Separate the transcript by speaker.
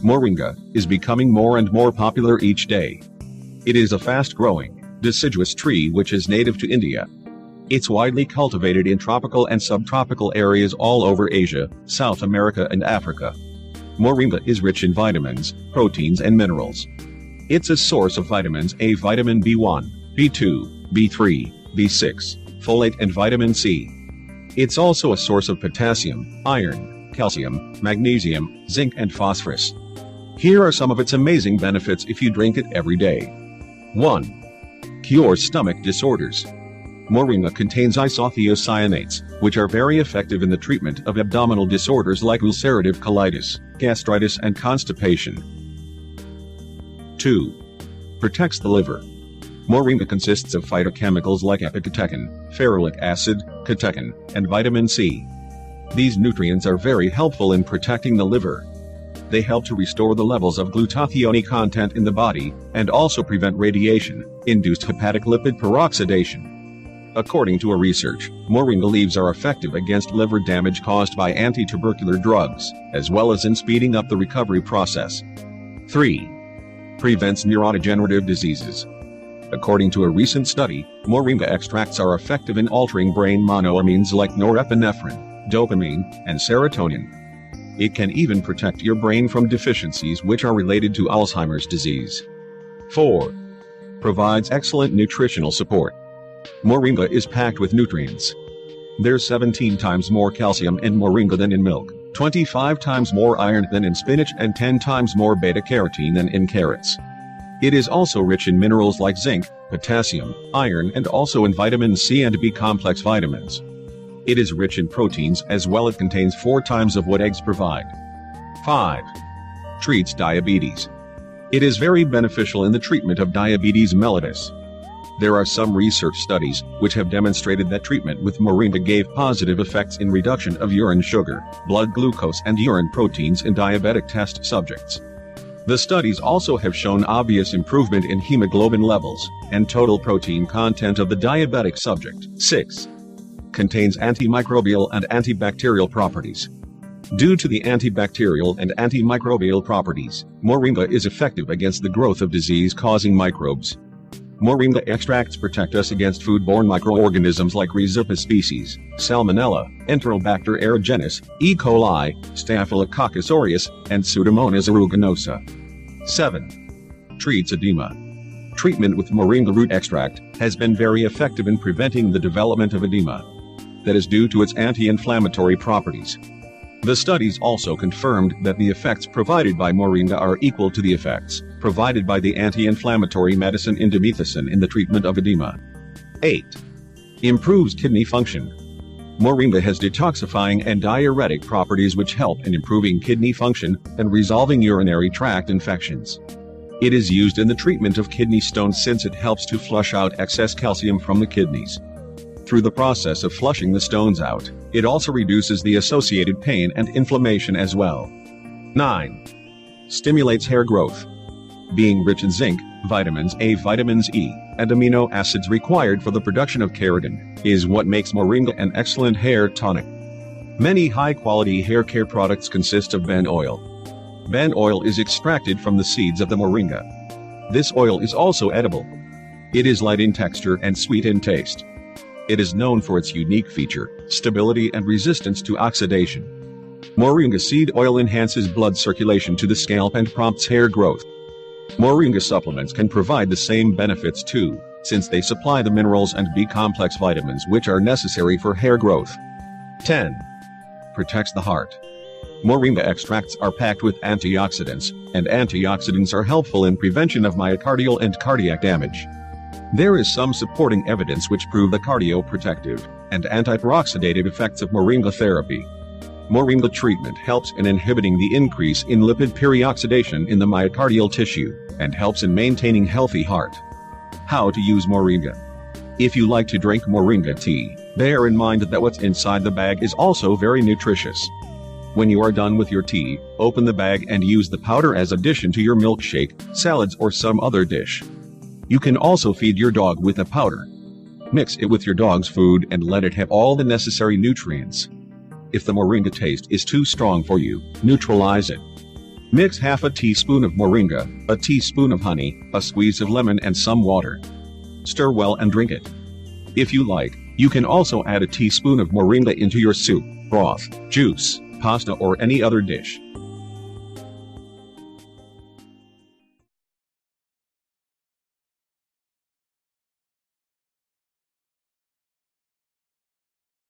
Speaker 1: Moringa is becoming more and more popular each day. It is a fast-growing, deciduous tree which is native to India. It's widely cultivated in tropical and subtropical areas all over Asia, South America and Africa. Moringa is rich in vitamins, proteins and minerals. It's a source of vitamins A, vitamin B1, B2, B3, B6, folate and vitamin C. It's also a source of potassium, iron, calcium, magnesium, zinc and phosphorus. Here are some of its amazing benefits if you drink it every day. 1. Cures stomach disorders. Moringa contains isothiocyanates, which are very effective in the treatment of abdominal disorders like ulcerative colitis, gastritis and constipation. 2. Protects the liver. Moringa consists of phytochemicals like epicatechin, ferulic acid, catechin, and vitamin C. These nutrients are very helpful in protecting the liver. They help to restore the levels of glutathione content in the body, and also prevent radiation-induced hepatic lipid peroxidation. According to a research, moringa leaves are effective against liver damage caused by anti-tubercular drugs, as well as in speeding up the recovery process. 3. Prevents neurodegenerative diseases. According to a recent study, moringa extracts are effective in altering brain monoamines like norepinephrine, dopamine, and serotonin. It can even protect your brain from deficiencies which are related to Alzheimer's disease. 4. Provides excellent nutritional support. Moringa is packed with nutrients. There's 17 times more calcium in moringa than in milk, 25 times more iron than in spinach and 10 times more beta-carotene than in carrots. It is also rich in minerals like zinc, potassium, iron and also in vitamin C and B complex vitamins. It is rich in proteins as well. It contains 4 times of what eggs provide. 5. Treats diabetes. It is very beneficial in the treatment of diabetes mellitus. There are some research studies which have demonstrated that treatment with moringa gave positive effects in reduction of urine sugar, blood glucose and urine proteins in diabetic test subjects. The studies also have shown obvious improvement in hemoglobin levels and total protein content of the diabetic subject. 6. Contains antimicrobial and antibacterial properties. Due to the antibacterial and antimicrobial properties, moringa is effective against the growth of disease-causing microbes. Moringa extracts protect us against foodborne microorganisms like Rhizopus species, Salmonella, Enterobacter aerogenes, E. coli, Staphylococcus aureus, and Pseudomonas aeruginosa. 7. Treats edema. Treatment with moringa root extract has been very effective in preventing the development of edema. That is due to its anti-inflammatory properties. The studies also confirmed that the effects provided by moringa are equal to the effects provided by the anti-inflammatory medicine indomethacin in the treatment of edema. 8. Improves kidney function. Moringa has detoxifying and diuretic properties which help in improving kidney function and resolving urinary tract infections. It is used in the treatment of kidney stones since it helps to flush out excess calcium from the kidneys. Through the process of flushing the stones out, it also reduces the associated pain and inflammation as well. 9. Stimulates hair growth. Being rich in zinc, vitamins A, vitamins E, and amino acids required for the production of keratin, is what makes moringa an excellent hair tonic. Many high-quality hair care products consist of ben oil. Ben oil is extracted from the seeds of the moringa. This oil is also edible. It is light in texture and sweet in taste. It is known for its unique feature, stability and resistance to oxidation. Moringa seed oil enhances blood circulation to the scalp and prompts hair growth. Moringa supplements can provide the same benefits too, since they supply the minerals and B-complex vitamins which are necessary for hair growth. 10. Protects the heart. Moringa extracts are packed with antioxidants, and antioxidants are helpful in prevention of myocardial and cardiac damage. There is some supporting evidence which prove the cardioprotective and antiperoxidative effects of moringa therapy. Moringa treatment helps in inhibiting the increase in lipid peroxidation in the myocardial tissue, and helps in maintaining healthy heart. How to use moringa. If you like to drink moringa tea, bear in mind that what's inside the bag is also very nutritious. When you are done with your tea, open the bag and use the powder as addition to your milkshake, salads or some other dish. You can also feed your dog with the powder. Mix it with your dog's food and let it have all the necessary nutrients. If the moringa taste is too strong for you, neutralize it. Mix half a teaspoon of moringa, a teaspoon of honey, a squeeze of lemon and some water. Stir well and drink it. If you like, you can also add a teaspoon of moringa into your soup, broth, juice, pasta or any other dish.